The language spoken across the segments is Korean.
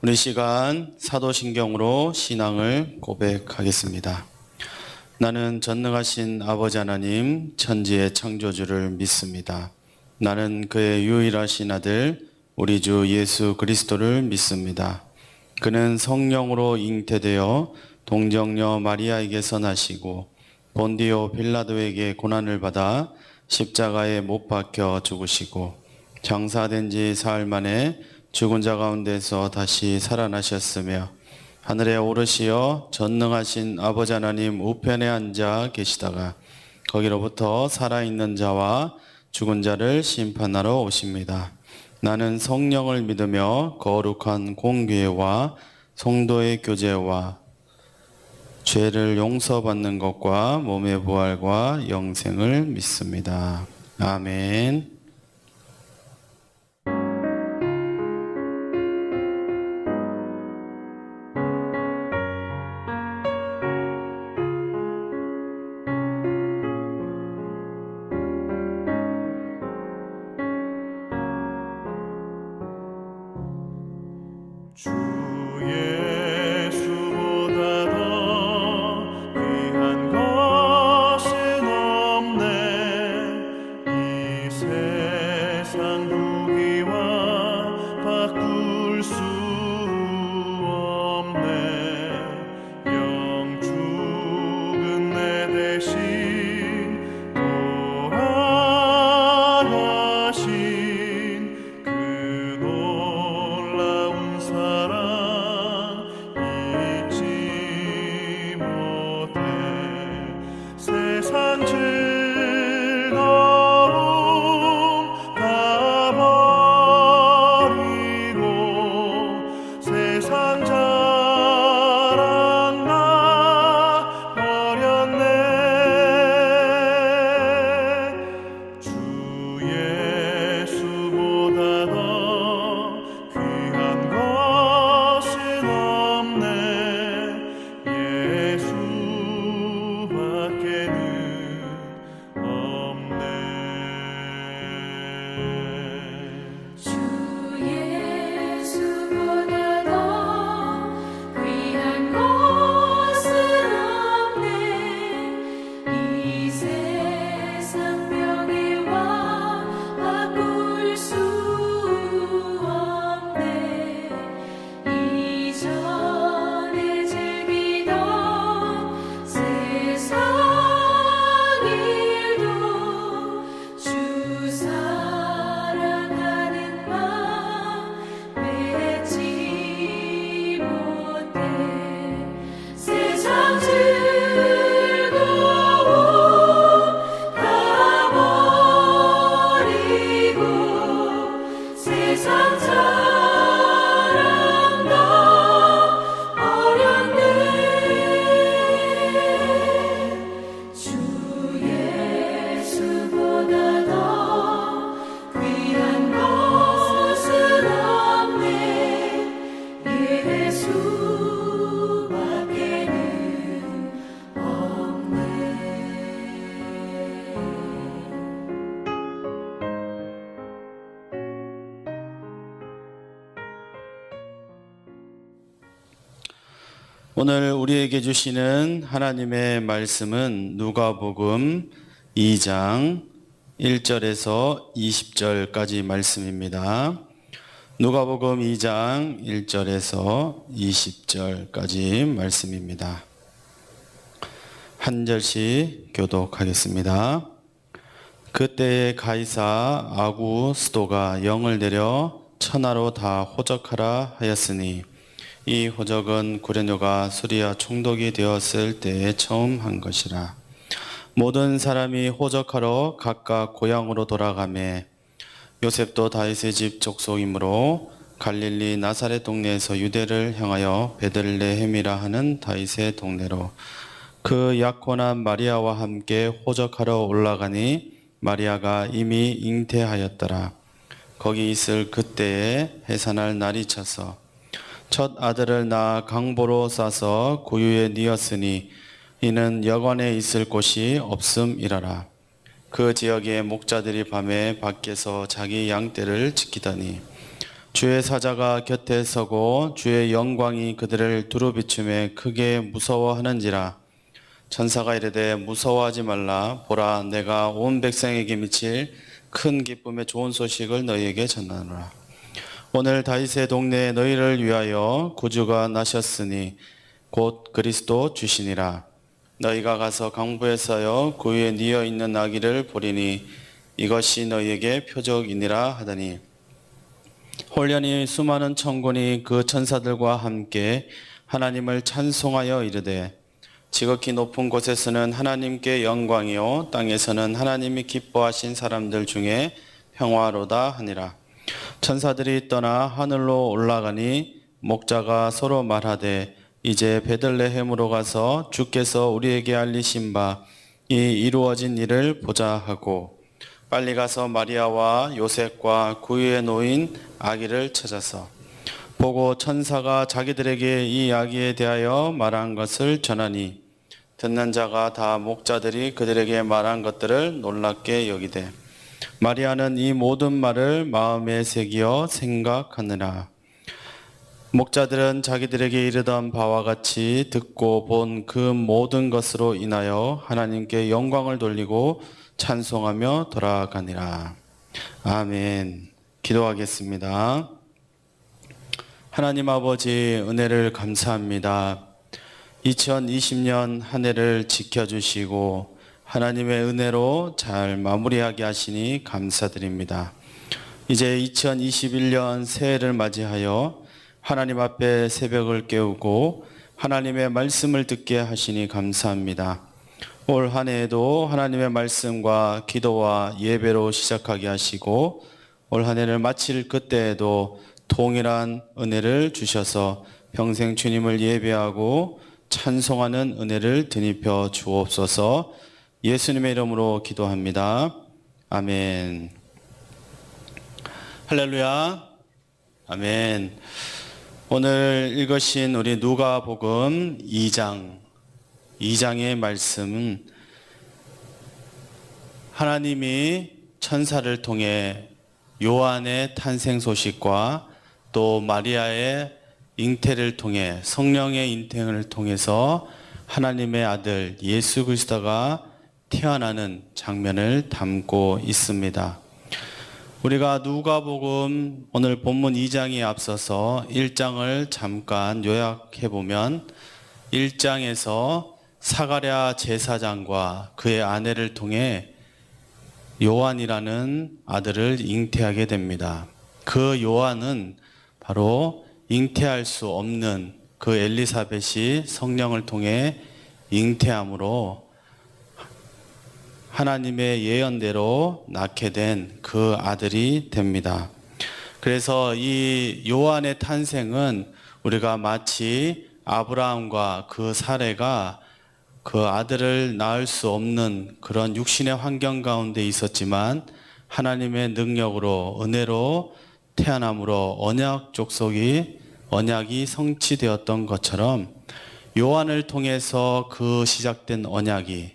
우리 시간 사도신경으로 신앙을 고백하겠습니다. 나는 전능하신 아버지 하나님 천지의 창조주를 믿습니다. 나는 그의 유일하신 아들 우리 주 예수 그리스도를 믿습니다. 그는 성령으로 잉태되어 동정녀 마리아에게서 나시고 본디오 빌라도에게 고난을 받아 십자가에 못 박혀 죽으시고 장사된 지 사흘 만에 죽은 자 가운데서 다시 살아나셨으며 하늘에 오르시어 전능하신 아버지 하나님 우편에 앉아 계시다가 거기로부터 살아있는 자와 죽은 자를 심판하러 오십니다. 나는 성령을 믿으며 거룩한 공교회와 성도의 교제와 죄를 용서받는 것과 몸의 부활과 영생을 믿습니다. 아멘. 주 예수보다 더 귀한 것은 없네. 이 세상 부귀와 바꿀 수 없네. 영 죽은 내 대신 돌아가신 그 놀라운 사랑 잊지 못해. 세상 즐거움 다 버리고 세상 자랑 다 버렸네. 주 예수보다 더 귀한 것은 없네. 예수밖에는 없네. 주 예수보다 더 귀한 것은 없네. 이 세상 명예와 바꿀 수 없네. 이전에 즐기던 세상 일도 주 사랑하는 맘 맺지 못해. 세상 즐거움 다 버리고 세상 자랑 다 버렸네. 주 예수보다 더 귀한 것은 없네. 예수밖에는 없네. 오늘 우리에게 주시는 하나님의 말씀은 누가복음 2장 1절에서 20절까지 말씀입니다. 누가복음 2장 1절에서 20절까지 말씀입니다. 한 절씩 교독하겠습니다. 그때에 가이사 아구스도가 영을 내려 천하로 다 호적하라 하였으니 이 호적은 구레뇨가 수리아 총독이 되었을 때에 처음 한 것이라. 모든 사람이 호적하러 각각 고향으로 돌아가매 요셉도 다윗의 집 족속이므로 갈릴리 나사렛 동네에서 유대를 향하여 베들레헴이라 하는 다윗의 동네로 그 약혼한 마리아와 함께 호적하러 올라가니 마리아가 이미 잉태하였더라. 거기 있을 그때에 해산할 날이 차서 첫 아들을 낳아 강보로 싸서 구유에 뉘었으니 이는 여관에 있을 곳이 없음이라라. 그 지역의 목자들이 밤에 밖에서 자기 양떼를 지키더니 주의 사자가 곁에 서고 주의 영광이 그들을 두루 비춤에 크게 무서워하는지라. 천사가 이르되 무서워하지 말라. 보라, 내가 온 백성에게 미칠 큰 기쁨의 좋은 소식을 너희에게 전하노라. 오늘 다윗의 동네에 너희를 위하여 구주가 나셨으니 곧 그리스도 주시니라. 너희가 가서 강부에서여 그 위에 뉘어 있는 아기를 보리니 이것이 너희에게 표적이니라 하더니 홀련히 수많은 천군이 그 천사들과 함께 하나님을 찬송하여 이르되 지극히 높은 곳에서는 하나님께 영광이요 땅에서는 하나님이 기뻐하신 사람들 중에 평화로다 하니라. 천사들이 떠나 하늘로 올라가니 목자가 서로 말하되 이제 베들레헴으로 가서 주께서 우리에게 알리신 바 이 이루어진 일을 보자 하고 빨리 가서 마리아와 요셉과 그 위에 놓인 아기를 찾아서 보고 천사가 자기들에게 이 아기에 대하여 말한 것을 전하니 듣는 자가 다 목자들이 그들에게 말한 것들을 놀랍게 여기되 마리아는 이 모든 말을 마음에 새기어 생각하느라. 목자들은 자기들에게 이르던 바와 같이 듣고 본 그 모든 것으로 인하여 하나님께 영광을 돌리고 찬송하며 돌아가니라. 아멘. 기도하겠습니다. 하나님 아버지 은혜를 감사합니다. 2020년 한 해를 지켜주시고 하나님의 은혜로 잘 마무리하게 하시니 감사드립니다. 이제 2021년 새해를 맞이하여 하나님 앞에 새벽을 깨우고 하나님의 말씀을 듣게 하시니 감사합니다. 올 한 해에도 하나님의 말씀과 기도와 예배로 시작하게 하시고 올 한 해를 마칠 그때에도 동일한 은혜를 주셔서 평생 주님을 예배하고 찬송하는 은혜를 드니펴 주옵소서. 예수님의 이름으로 기도합니다. 아멘. 할렐루야. 아멘. 오늘 읽으신 우리 누가복음 2장의 말씀은 하나님이 천사를 통해 요한의 탄생 소식과 또 마리아의 잉태를 통해 성령의 잉태를 통해서 하나님의 아들 예수 그리스도가 태어나는 장면을 담고 있습니다. 우리가 누가복음 오늘 본문 2장에 앞서서 1장을 잠깐 요약해 보면 1장에서 사가랴 제사장과 그의 아내를 통해 요한이라는 아들을 잉태하게 됩니다. 그 요한은 바로 잉태할 수 없는 그 엘리사벳이 성령을 통해 잉태함으로 하나님의 예언대로 낳게 된 그 아들이 됩니다. 그래서 이 요한의 탄생은 우리가 마치 아브라함과 그 사레가 그 아들을 낳을 수 없는 그런 육신의 환경 가운데 있었지만 하나님의 능력으로 은혜로 태어남으로 언약 족속이 언약이 성취되었던 것처럼 요한을 통해서 그 시작된 언약이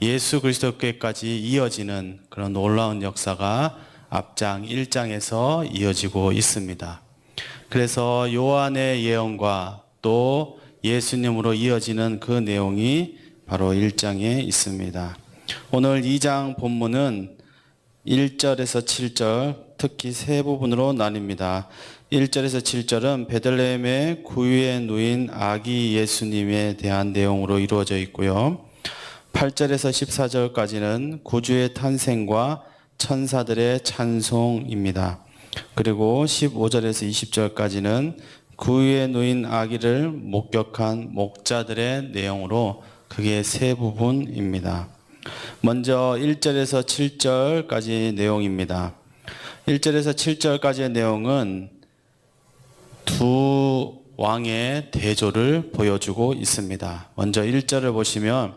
예수 그리스도께까지 이어지는 그런 놀라운 역사가 앞장 1장에서 이어지고 있습니다. 그래서 요한의 예언과 또 예수님으로 이어지는 그 내용이 바로 1장에 있습니다. 오늘 2장 본문은 1절에서 7절 특히 세 부분으로 나뉩니다. 1절에서 7절은 베들레헴의 구유에 누인 아기 예수님에 대한 내용으로 이루어져 있고요. 8절에서 14절까지는 구주의 탄생과 천사들의 찬송입니다. 그리고 15절에서 20절까지는 구유에 누인 아기를 목격한 목자들의 내용으로 그게 세 부분입니다. 먼저 1절에서 7절까지 내용입니다. 1절에서 7절까지의 내용은 두 왕의 대조를 보여주고 있습니다. 먼저 1절을 보시면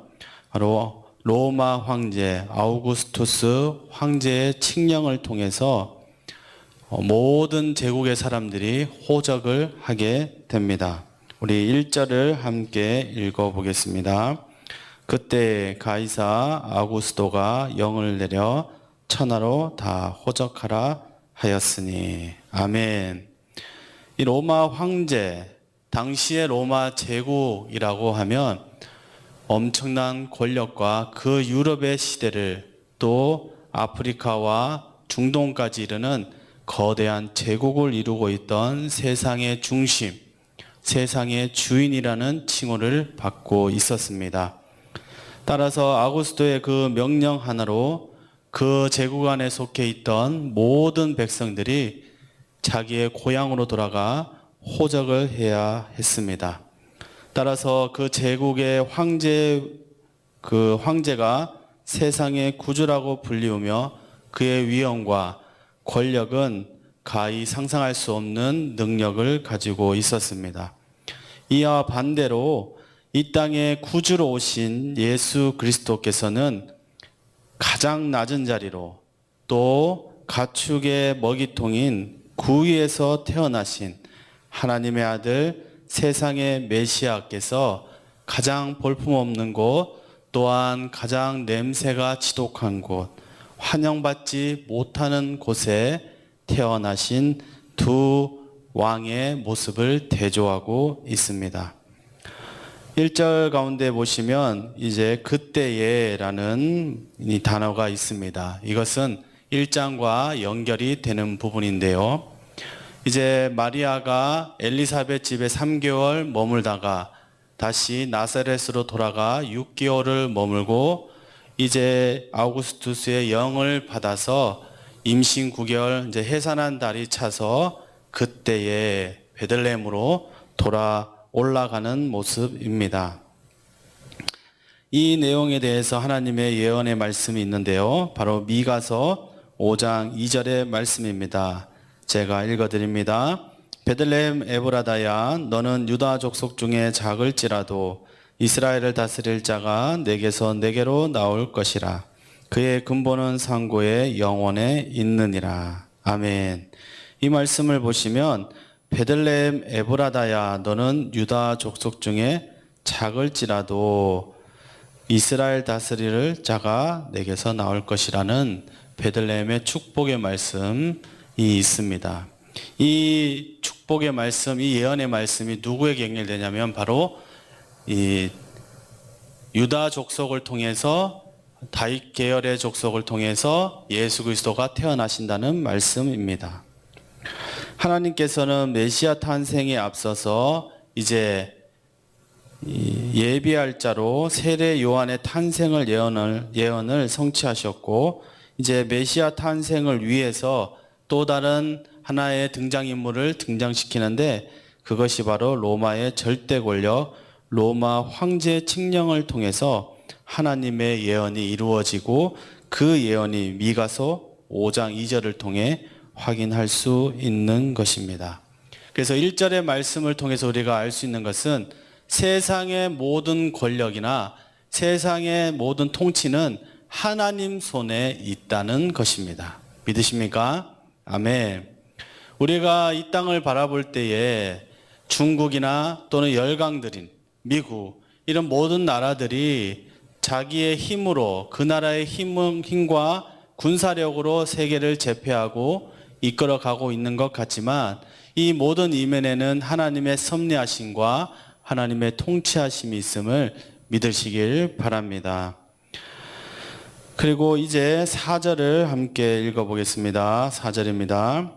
바로 로마 황제 아우구스투스 황제의 칙령을 통해서 모든 제국의 사람들이 호적을 하게 됩니다. 우리 1절을 함께 읽어보겠습니다. 그때 가이사 아구스도가 영을 내려 천하로 다 호적하라 하였으니. 아멘. 이 로마 황제, 당시의 로마 제국이라고 하면 엄청난 권력과 그 유럽의 시대를 또 아프리카와 중동까지 이르는 거대한 제국을 이루고 있던 세상의 중심, 세상의 주인이라는 칭호를 받고 있었습니다. 따라서 아구스토의 그 명령 하나로 그 제국 안에 속해 있던 모든 백성들이 자기의 고향으로 돌아가 호적을 해야 했습니다. 따라서 그 제국의 황제가 세상의 구주라고 불리우며 그의 위엄과 권력은 가히 상상할 수 없는 능력을 가지고 있었습니다. 이와 반대로 이 땅에 구주로 오신 예수 그리스도께서는 가장 낮은 자리로 또 가축의 먹이통인 구위에서 태어나신 하나님의 아들 세상의 메시아께서 가장 볼품없는 곳 또한 가장 냄새가 지독한 곳 환영받지 못하는 곳에 태어나신 두 왕의 모습을 대조하고 있습니다. 1절 가운데 보시면 이제 그때에라는 이 단어가 있습니다. 이것은 1장과 연결이 되는 부분인데요. 이제 마리아가 엘리사벳 집에 3개월 머물다가 다시 나사렛으로 돌아가 6개월을 머물고 이제 아우구스투스의 영을 받아서 임신 9개월 이제 해산한 달이 차서 그때에 베들레헴으로 올라가는 모습입니다. 이 내용에 대해서 하나님의 예언의 말씀이 있는데요. 바로 미가서 5장 2절의 말씀입니다. 제가 읽어드립니다. 베들레헴 에브라다야 너는 유다 족속 중에 작을지라도 이스라엘을 다스릴 자가 내게서 내게로 나올 것이라. 그의 근본은 상고의 영원에 있느니라. 아멘. 이 말씀을 보시면 베들레헴 에브라다야 너는 유다 족속 중에 작을지라도 이스라엘 다스릴 자가 내게서 나올 것이라는 베들레헴의 축복의 말씀이 있습니다. 이 축복의 말씀, 이 예언의 말씀이 누구에게 연결되냐면 바로 이 유다 족속을 통해서 다윗 계열의 족속을 통해서 예수 그리스도가 태어나신다는 말씀입니다. 하나님께서는 메시아 탄생에 앞서서 이제 예비할 자로 세례 요한의 탄생을 예언을 성취하셨고 이제 메시아 탄생을 위해서 또 다른 하나의 등장인물을 등장시키는데 그것이 바로 로마의 절대 권력 로마 황제 칙령을 통해서 하나님의 예언이 이루어지고 그 예언이 미가서 5장 2절을 통해 확인할 수 있는 것입니다. 그래서 1절의 말씀을 통해서 우리가 알 수 있는 것은 세상의 모든 권력이나 세상의 모든 통치는 하나님 손에 있다는 것입니다. 믿으십니까? 아멘. 우리가 이 땅을 바라볼 때에 중국이나 또는 열강들인 미국 이런 모든 나라들이 자기의 힘으로 그 나라의 힘과 군사력으로 세계를 제패하고 이끌어가고 있는 것 같지만 이 모든 이면에는 하나님의 섭리하심과 하나님의 통치하심이 있음을 믿으시길 바랍니다. 그리고 이제 4절을 함께 읽어보겠습니다. 4절입니다.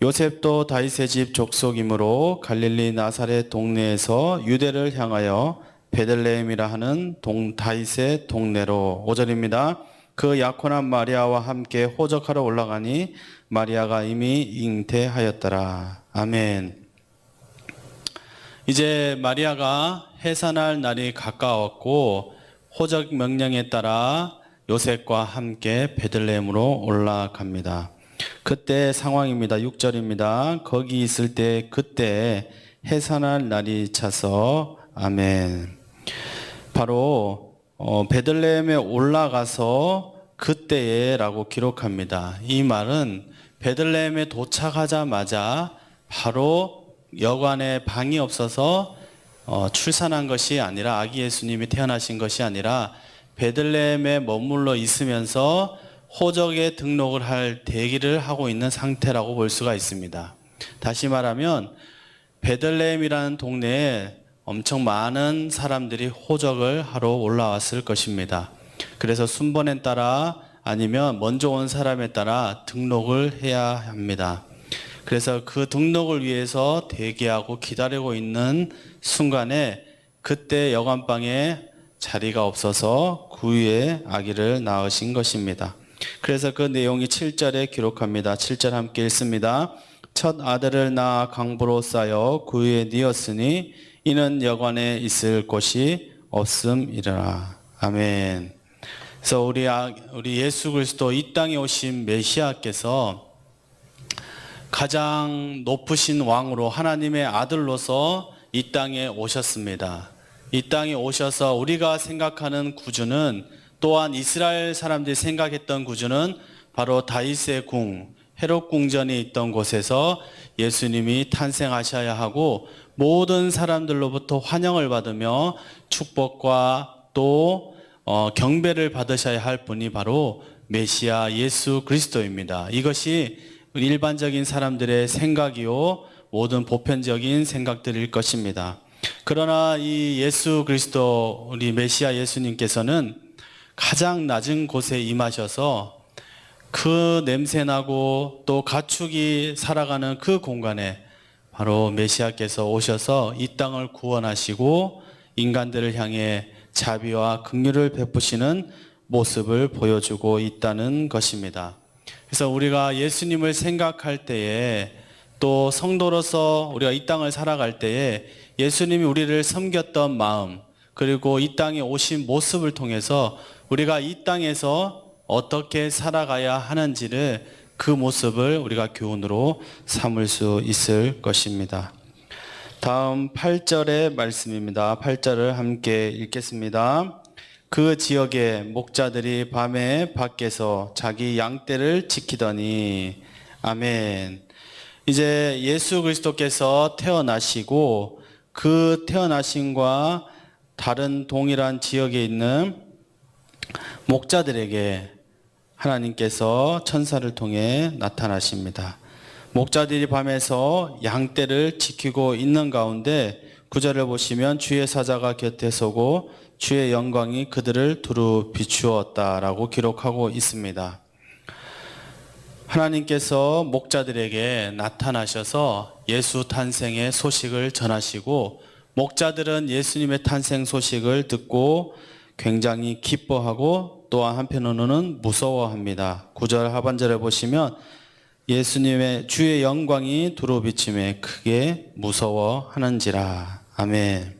요셉도 다윗의 집 족속이므로 갈릴리 나사렛 동네에서 유대를 향하여 베들레헴이라 하는 다윗의 동네로 5절입니다. 그 약혼한 마리아와 함께 호적하러 올라가니 마리아가 이미 잉태하였더라. 아멘. 이제 마리아가 해산할 날이 가까웠고 호적 명령에 따라 요셉과 함께 베들레헴으로 올라갑니다. 그때 상황입니다. 6절입니다. 거기 있을 때 그때 해산할 날이 차서 아멘. 바로 베들레헴에 올라가서 그때에라고 기록합니다. 이 말은 베들레헴에 도착하자마자 바로 여관에 방이 없어서 출산한 것이 아니라 아기 예수님이 태어나신 것이 아니라 베들레헴에 머물러 있으면서 호적에 등록을 할 대기를 하고 있는 상태라고 볼 수가 있습니다. 다시 말하면 베들레헴이라는 동네에 엄청 많은 사람들이 호적을 하러 올라왔을 것입니다. 그래서 순번에 따라 아니면 먼저 온 사람에 따라 등록을 해야 합니다. 그래서 그 등록을 위해서 대기하고 기다리고 있는 순간에 그때 여관방에 자리가 없어서 구유에 아기를 낳으신 것입니다. 그래서 그 내용이 7절에 기록합니다. 7절 함께 읽습니다. 첫 아들을 낳아 강보로 싸여 구유에 뉘었으니 이는 여관에 있을 곳이 없음이라. 아멘. 그래서 우리 예수 그리스도 이 땅에 오신 메시아께서 가장 높으신 왕으로 하나님의 아들로서 이 땅에 오셨습니다. 이 땅에 오셔서 우리가 생각하는 구주는, 또한 이스라엘 사람들이 생각했던 구주는 바로 다윗의 궁, 헤롯 궁전이 있던 곳에서 예수님이 탄생하셔야 하고 모든 사람들로부터 환영을 받으며 축복과 또 경배를 받으셔야 할 분이 바로 메시아 예수 그리스도입니다. 이것이 일반적인 사람들의 생각이요 모든 보편적인 생각들일 것입니다. 그러나 이 예수 그리스도, 우리 메시아 예수님께서는 가장 낮은 곳에 임하셔서 그 냄새나고 또 가축이 살아가는 그 공간에 바로 메시아께서 오셔서 이 땅을 구원하시고 인간들을 향해 자비와 긍휼을 베푸시는 모습을 보여주고 있다는 것입니다. 그래서 우리가 예수님을 생각할 때에, 또 성도로서 우리가 이 땅을 살아갈 때에 예수님이 우리를 섬겼던 마음, 그리고 이 땅에 오신 모습을 통해서 우리가 이 땅에서 어떻게 살아가야 하는지를, 그 모습을 우리가 교훈으로 삼을 수 있을 것입니다. 다음 8절의 말씀입니다. 8절을 함께 읽겠습니다. 그 지역의 목자들이 밤에 밖에서 자기 양떼를 지키더니. 아멘. 이제 예수 그리스도께서 태어나시고 그 태어나심과 다른 동일한 지역에 있는 목자들에게 하나님께서 천사를 통해 나타나십니다. 목자들이 밤에서 양떼를 지키고 있는 가운데 9절을 보시면 주의 사자가 곁에 서고 주의 영광이 그들을 두루 비추었다라고 기록하고 있습니다. 하나님께서 목자들에게 나타나셔서 예수 탄생의 소식을 전하시고, 목자들은 예수님의 탄생 소식을 듣고 굉장히 기뻐하고 또한 한편으로는 무서워합니다. 9절 하반절에 보시면 예수님의 주의 영광이 두루 비침에 크게 무서워하는지라. 아멘.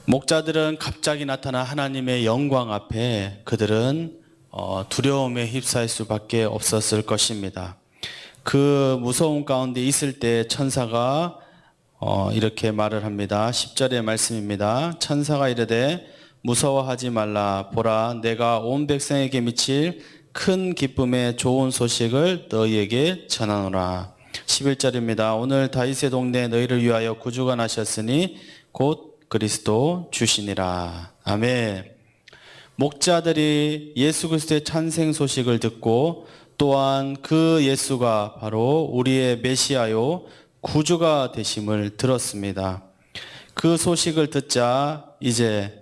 목자들은 갑자기 나타난 하나님의 영광 앞에 그들은 두려움에 휩싸일 수밖에 없었을 것입니다. 그 무서움 가운데 있을 때 천사가 이렇게 말을 합니다. 10절의 말씀입니다. 천사가 이르되 무서워하지 말라. 보라, 내가 온 백성에게 미칠 큰 기쁨의 좋은 소식을 너희에게 전하노라. 11절입니다. 오늘 다윗의 동네에 너희를 위하여 구주가 나셨으니 곧 그리스도 주시니라. 아멘. 목자들이 예수 그리스도의 탄생 소식을 듣고, 또한 그 예수가 바로 우리의 메시아요 구주가 되심을 들었습니다. 그 소식을 듣자 이제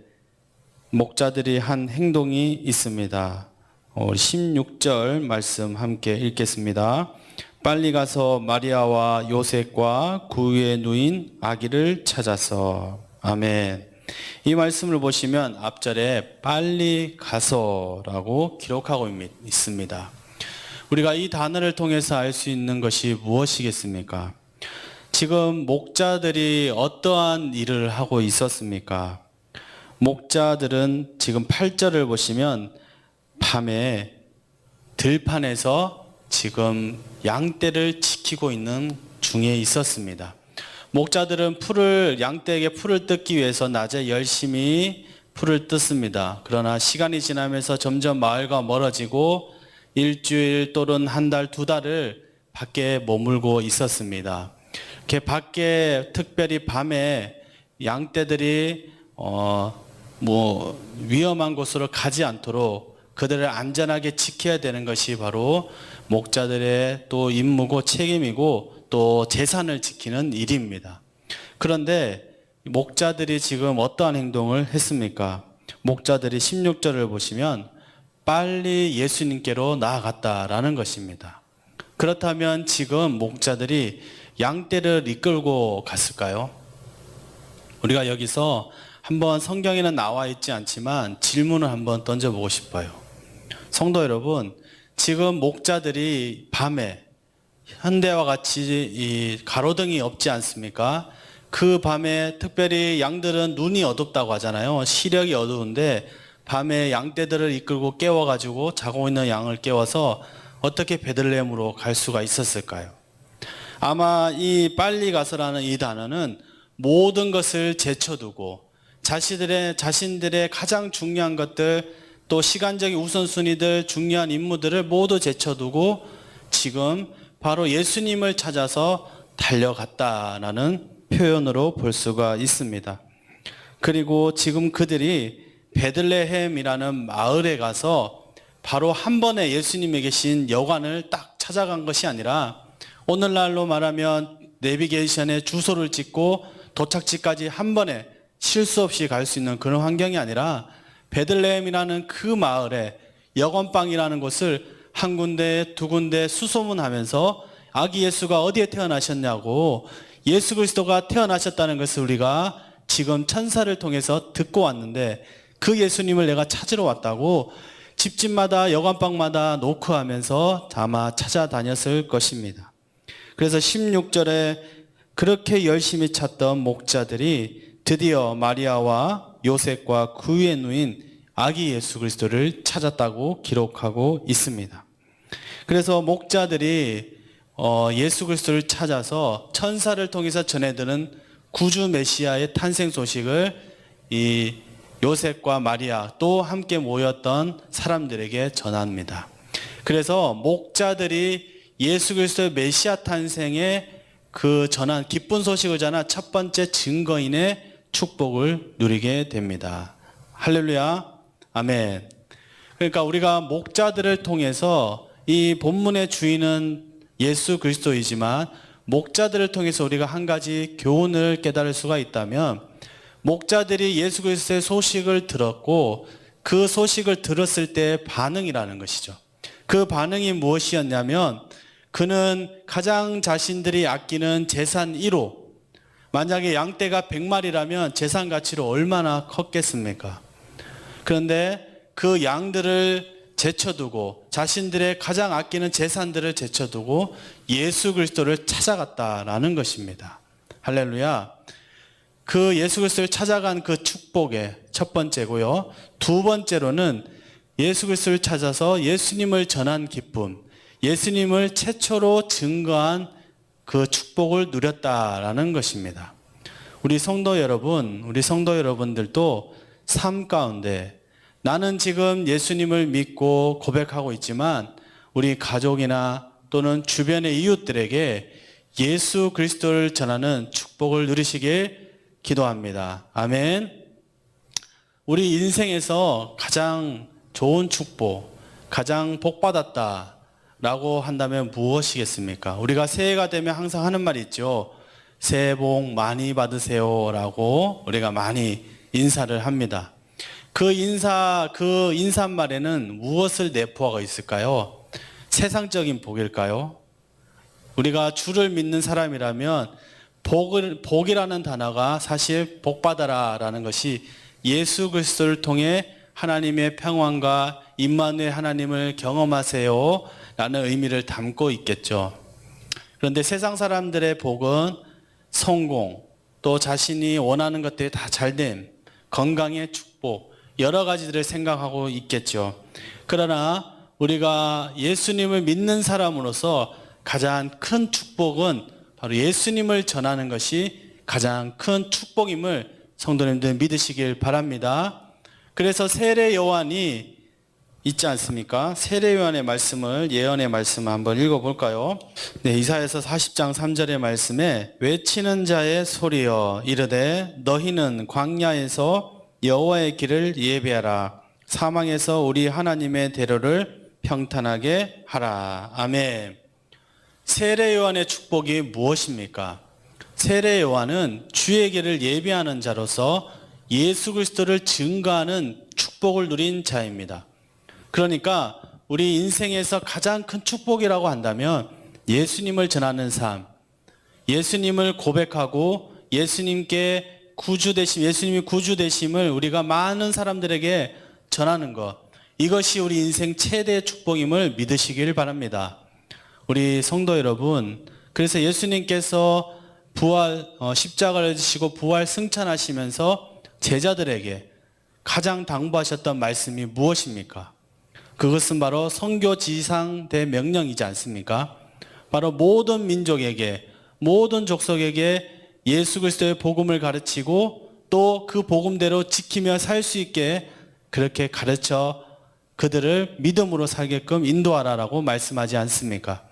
목자들이 한 행동이 있습니다. 16절 말씀 함께 읽겠습니다. 빨리 가서 마리아와 요셉과 구유에 누인 아기를 찾아서. 아멘. 이 말씀을 보시면 앞절에 빨리 가서라고 기록하고 있습니다. 우리가 이 단어를 통해서 알 수 있는 것이 무엇이겠습니까? 지금 목자들이 어떠한 일을 하고 있었습니까? 목자들은 지금 8절을 보시면 밤에 들판에서 지금 양떼를 지키고 있는 중에 있었습니다. 목자들은 양떼에게 풀을 뜯기 위해서 낮에 열심히 풀을 뜯습니다. 그러나 시간이 지나면서 점점 마을과 멀어지고 일주일 또는 한 달, 두 달을 밖에 머물고 있었습니다. 이렇게 밖에 특별히 밤에 양떼들이 위험한 곳으로 가지 않도록 그들을 안전하게 지켜야 되는 것이 바로 목자들의 또 임무고 책임이고 또 재산을 지키는 일입니다. 그런데 목자들이 지금 어떠한 행동을 했습니까? 목자들이 16절을 보시면 빨리 예수님께로 나아갔다라는 것입니다. 그렇다면 지금 목자들이 양떼를 이끌고 갔을까요? 우리가 여기서 한번 성경에는 나와 있지 않지만 질문을 한번 던져보고 싶어요. 성도 여러분, 지금 목자들이 밤에 현대와 같이 이 가로등이 없지 않습니까? 그 밤에 특별히 양들은 눈이 어둡다고 하잖아요. 시력이 어두운데 밤에 양떼들을 이끌고 깨워가지고 자고 있는 양을 깨워서 어떻게 베들레헴으로 갈 수가 있었을까요? 아마 이 빨리 가서라는 이 단어는 모든 것을 제쳐두고 자신들의 가장 중요한 것들 또 시간적인 우선순위들 중요한 임무들을 모두 제쳐두고 지금 바로 예수님을 찾아서 달려갔다라는 표현으로 볼 수가 있습니다. 그리고 지금 그들이 베들레헴이라는 마을에 가서 바로 한 번에 예수님이 계신 여관을 딱 찾아간 것이 아니라 오늘날로 말하면 내비게이션에 주소를 찍고 도착지까지 한 번에 실수 없이 갈 수 있는 그런 환경이 아니라 베들레헴이라는 그 마을에 여관방이라는 곳을 한 군데 두 군데 수소문하면서 아기 예수가 어디에 태어나셨냐고 예수 그리스도가 태어나셨다는 것을 우리가 지금 천사를 통해서 듣고 왔는데 그 예수님을 내가 찾으러 왔다고 집집마다 여관방마다 노크하면서 아마 찾아다녔을 것입니다. 그래서 16절에 그렇게 열심히 찾던 목자들이 드디어 마리아와 요셉과 그의 누인 아기 예수 그리스도를 찾았다고 기록하고 있습니다. 그래서 목자들이 예수 그리스도를 찾아서 천사를 통해서 전해드는 구주 메시아의 탄생 소식을 이 요셉과 마리아 또 함께 모였던 사람들에게 전합니다. 그래서 목자들이 예수 그리스도의 메시아 탄생의 그 전한 기쁜 소식을 전한 첫 번째 증거인의 축복을 누리게 됩니다. 할렐루야, 아멘. 그러니까 우리가 목자들을 통해서 이 본문의 주인은 예수 그리스도이지만 목자들을 통해서 우리가 한 가지 교훈을 깨달을 수가 있다면 목자들이 예수 그리스도의 소식을 들었고 그 소식을 들었을 때의 반응이라는 것이죠. 그 반응이 무엇이었냐면 그는 가장 자신들이 아끼는 재산 1호, 만약에 양떼가 100마리라면 재산 가치로 얼마나 컸겠습니까? 그런데 그 양들을 제쳐두고 자신들의 가장 아끼는 재산들을 제쳐두고 예수 그리스도를 찾아갔다라는 것입니다. 할렐루야. 그 예수 그리스도를 찾아간 그 축복의 첫 번째고요. 두 번째로는 예수 그리스도를 찾아서 예수님을 전한 기쁨, 예수님을 최초로 증거한 그 축복을 누렸다라는 것입니다. 우리 성도 여러분들도 삶 가운데 나는 지금 예수님을 믿고 고백하고 있지만 우리 가족이나 또는 주변의 이웃들에게 예수 그리스도를 전하는 축복을 누리시길 기도합니다. 아멘. 우리 인생에서 가장 좋은 축복, 가장 복받았다라고 한다면 무엇이겠습니까? 우리가 새해가 되면 항상 하는 말이 있죠. 새해 복 많이 받으세요라고 우리가 많이 인사를 합니다. 그 인사말에는 무엇을 내포하고 있을까요? 세상적인 복일까요? 우리가 주를 믿는 사람이라면 복이라는 단어가 사실 복받아라라는 것이 예수 그리스도를 통해 하나님의 평안과 임마누엘 하나님을 경험하세요 라는 의미를 담고 있겠죠. 그런데 세상 사람들의 복은 성공, 또 자신이 원하는 것들이 다 잘됨, 건강의 축복, 여러 가지들을 생각하고 있겠죠. 그러나 우리가 예수님을 믿는 사람으로서 가장 큰 축복은 바로 예수님을 전하는 것이 가장 큰 축복임을 성도님들 믿으시길 바랍니다. 그래서 세례 요한이 있지 않습니까? 세례 요한의 말씀을, 예언의 말씀을 한번 읽어볼까요? 네, 이사야서 40장 3절의 말씀에 외치는 자의 소리여 이르되 너희는 광야에서 여호와의 길을 예배하라. 사망에서 우리 하나님의 대로를 평탄하게 하라. 아멘. 세례 요한의 축복이 무엇입니까? 세례 요한은 주의 길을 예비하는 자로서 예수 그리스도를 증거하는 축복을 누린 자입니다. 그러니까 우리 인생에서 가장 큰 축복이라고 한다면 예수님을 전하는 삶, 예수님을 고백하고 예수님께 구주되심, 예수님이 구주되심을 우리가 많은 사람들에게 전하는 것, 이것이 우리 인생 최대의 축복임을 믿으시길 바랍니다. 우리 성도 여러분, 그래서 예수님께서 십자가를 지시고 부활 승천하시면서 제자들에게 가장 당부하셨던 말씀이 무엇입니까? 그것은 바로 선교지상 대명령이지 않습니까? 바로 모든 민족에게, 모든 족속에게 예수 그리스도의 복음을 가르치고 또 그 복음대로 지키며 살 수 있게 그렇게 가르쳐 그들을 믿음으로 살게끔 인도하라라고 말씀하지 않습니까?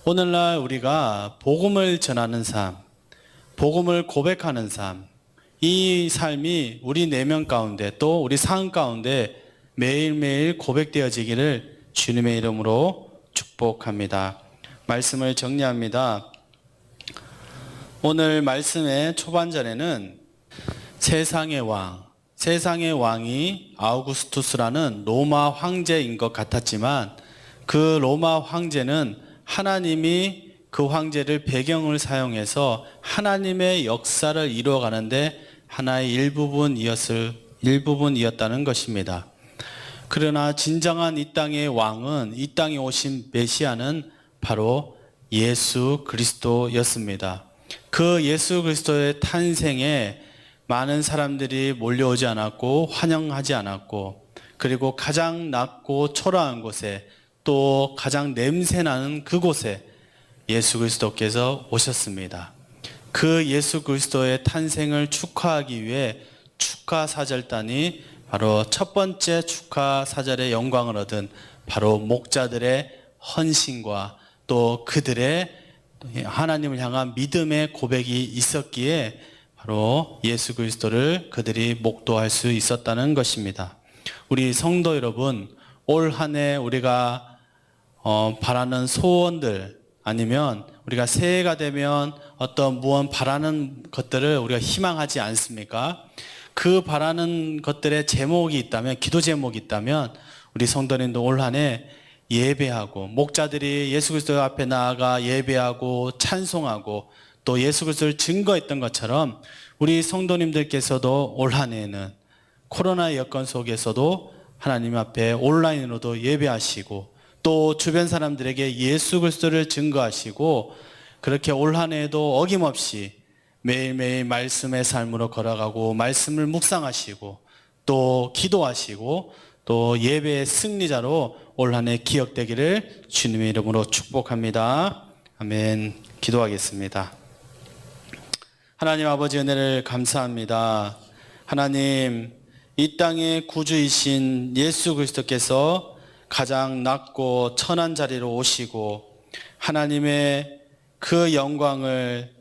오늘날 우리가 복음을 전하는 삶, 복음을 고백하는 삶, 이 삶이 우리 내면 가운데 또 우리 삶 가운데 매일매일 고백되어지기를 주님의 이름으로 축복합니다. 말씀을 정리합니다. 오늘 말씀의 초반절에는 세상의 왕이 아우구스투스라는 로마 황제인 것 같았지만 그 로마 황제는 하나님이 그 황제를 배경을 사용해서 하나님의 역사를 이루어가는데 하나의 일부분이었다는 것입니다. 그러나 진정한 이 땅의 왕은, 이 땅에 오신 메시아는 바로 예수 그리스도였습니다. 그 예수 그리스도의 탄생에 많은 사람들이 몰려오지 않았고 환영하지 않았고, 그리고 가장 낮고 초라한 곳에 또 가장 냄새나는 그곳에 예수 그리스도께서 오셨습니다. 그 예수 그리스도의 탄생을 축하하기 위해 축하사절단이 바로 첫 번째 축하사절의 영광을 얻은 바로 목자들의 헌신과 또 그들의 하나님을 향한 믿음의 고백이 있었기에 바로 예수 그리스도를 그들이 목도할 수 있었다는 것입니다. 우리 성도 여러분, 올 한 해 우리가 바라는 소원들, 아니면 우리가 새해가 되면 어떤 무언 바라는 것들을 우리가 희망하지 않습니까? 그 바라는 것들의 제목이 있다면, 기도 제목이 있다면 우리 성도님도 올 한 해 예배하고, 목자들이 예수 그리스도 앞에 나아가 예배하고 찬송하고 또 예수 그리스도를 증거했던 것처럼 우리 성도님들께서도 올 한 해에는 코로나 여건 속에서도 하나님 앞에 온라인으로도 예배하시고 또 주변 사람들에게 예수 그리스도를 증거하시고, 그렇게 올 한 해에도 어김없이 매일매일 말씀의 삶으로 걸어가고 말씀을 묵상하시고 또 기도하시고 또 예배의 승리자로 올 한 해 기억되기를 주님의 이름으로 축복합니다. 아멘. 기도하겠습니다. 하나님 아버지, 은혜를 감사합니다. 하나님, 이 땅의 구주이신 예수 그리스도께서 가장 낮고 천한 자리로 오시고 하나님의 그 영광을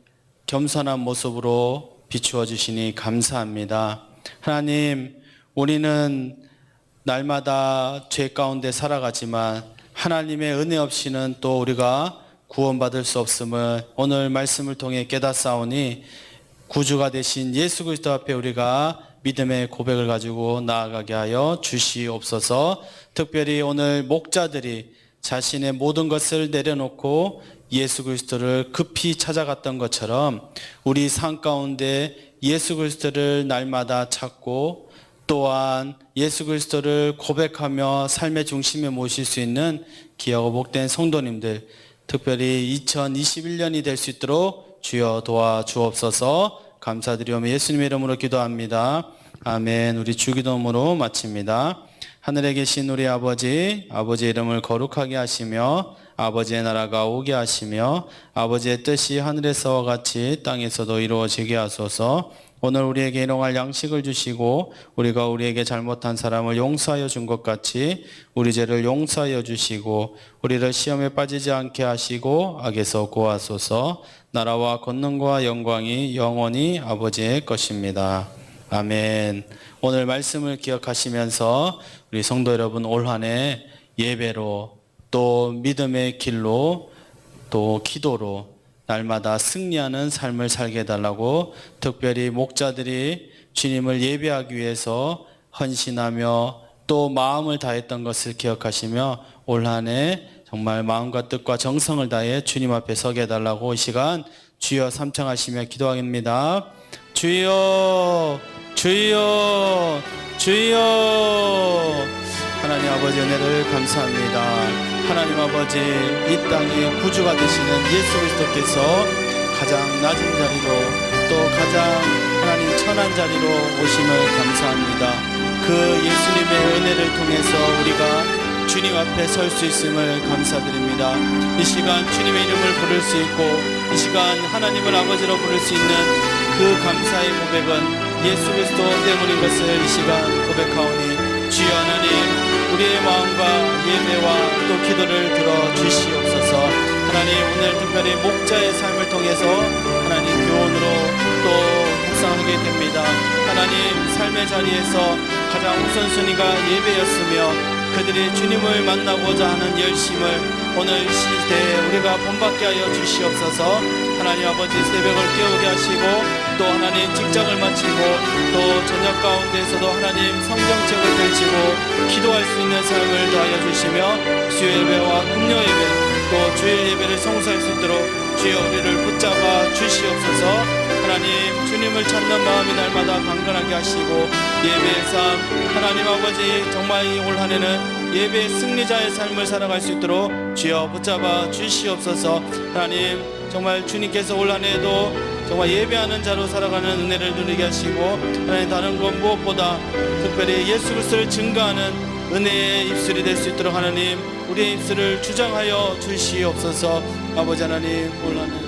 겸손한 모습으로 비추어 주시니 감사합니다. 하나님, 우리는 날마다 죄 가운데 살아가지만 하나님의 은혜 없이는 또 우리가 구원받을 수 없음을 오늘 말씀을 통해 깨닫사오니, 구주가 되신 예수 그리스도 앞에 우리가 믿음의 고백을 가지고 나아가게 하여 주시옵소서. 특별히 오늘 목자들이 자신의 모든 것을 내려놓고 예수 그리스도를 급히 찾아갔던 것처럼 우리 삶 가운데 예수 그리스도를 날마다 찾고 또한 예수 그리스도를 고백하며 삶의 중심에 모실 수 있는 귀하고 복된 성도님들, 특별히 2021년이 될 수 있도록 주여 도와주옵소서. 감사드리오며 예수님의 이름으로 기도합니다. 아멘. 우리 주기도문으로 마칩니다. 하늘에 계신 우리 아버지, 아버지의 이름을 거룩하게 하시며 아버지의 나라가 오게 하시며 아버지의 뜻이 하늘에서와 같이 땅에서도 이루어지게 하소서. 오늘 우리에게 일용할 양식을 주시고 우리가 우리에게 잘못한 사람을 용서하여 준 것 같이 우리 죄를 용서하여 주시고 우리를 시험에 빠지지 않게 하시고 악에서 구하소서. 나라와 권능과 영광이 영원히 아버지의 것입니다. 아멘. 오늘 말씀을 기억하시면서 우리 성도 여러분 올 한 해 예배로 또 믿음의 길로 또 기도로 날마다 승리하는 삶을 살게 해달라고 특별히 목자들이 주님을 예배하기 위해서 헌신하며 또 마음을 다했던 것을 기억하시며 올 한 해 정말 마음과 뜻과 정성을 다해 주님 앞에 서게 해달라고 이 시간 주여 삼창하시며 기도하겠습니다. 주여 주여 주여. 하나님 아버지 은혜를 감사합니다. 하나님 아버지 이 땅의 구주가 되시는 예수 그리스도께서 가장 낮은 자리로 또 가장 하나님 천한 자리로 오심을 감사합니다. 그 예수님의 은혜를 통해서 우리가 주님 앞에 설 수 있음을 감사드립니다. 이 시간 주님의 이름을 부를 수 있고 이 시간 하나님을 아버지로 부를 수 있는 그 감사의 고백은 예수 그리스도 때문인 것을 이 시간 고백하오니 주여 하나님 우리의 마음과 예배와 또 기도를 들어주시옵소서. 하나님 오늘 특별히 목자의 삶을 통해서 하나님 교훈으로 또 묵상하게 됩니다. 하나님 삶의 자리에서 가장 우선순위가 예배였으며 그들이 주님을 만나고자 하는 열심을 오늘 시대에 우리가 본받게 하여 주시옵소서. 하나님 아버지 새벽을 깨우게 하시고 또 하나님 직장을 마치고 또 저녁 가운데에서도 하나님 성경책을 펼치고 기도할 수 있는 삶을 더하여 주시며 수요 예배와 금요 예배 또 주일 예배를 성수할 수 있도록 주여 우리를 붙잡아 주시옵소서. 하나님 주님을 찾는 마음이 날마다 강건하게 하시고 예배의 삶 하나님 아버지 정말 이 올 한 해는 예배의 승리자의 삶을 살아갈 수 있도록 주여 붙잡아 주시옵소서. 하나님 정말 주님께서 올 한 해도 정말 예배하는 자로 살아가는 은혜를 누리게 하시고 하나님 다른 것 무엇보다 특별히 예수 그리스도를 증거하는 은혜의 입술이 될 수 있도록 하나님 우리의 입술을 주장하여 주시옵소서. 아버지 하나님 올 한 해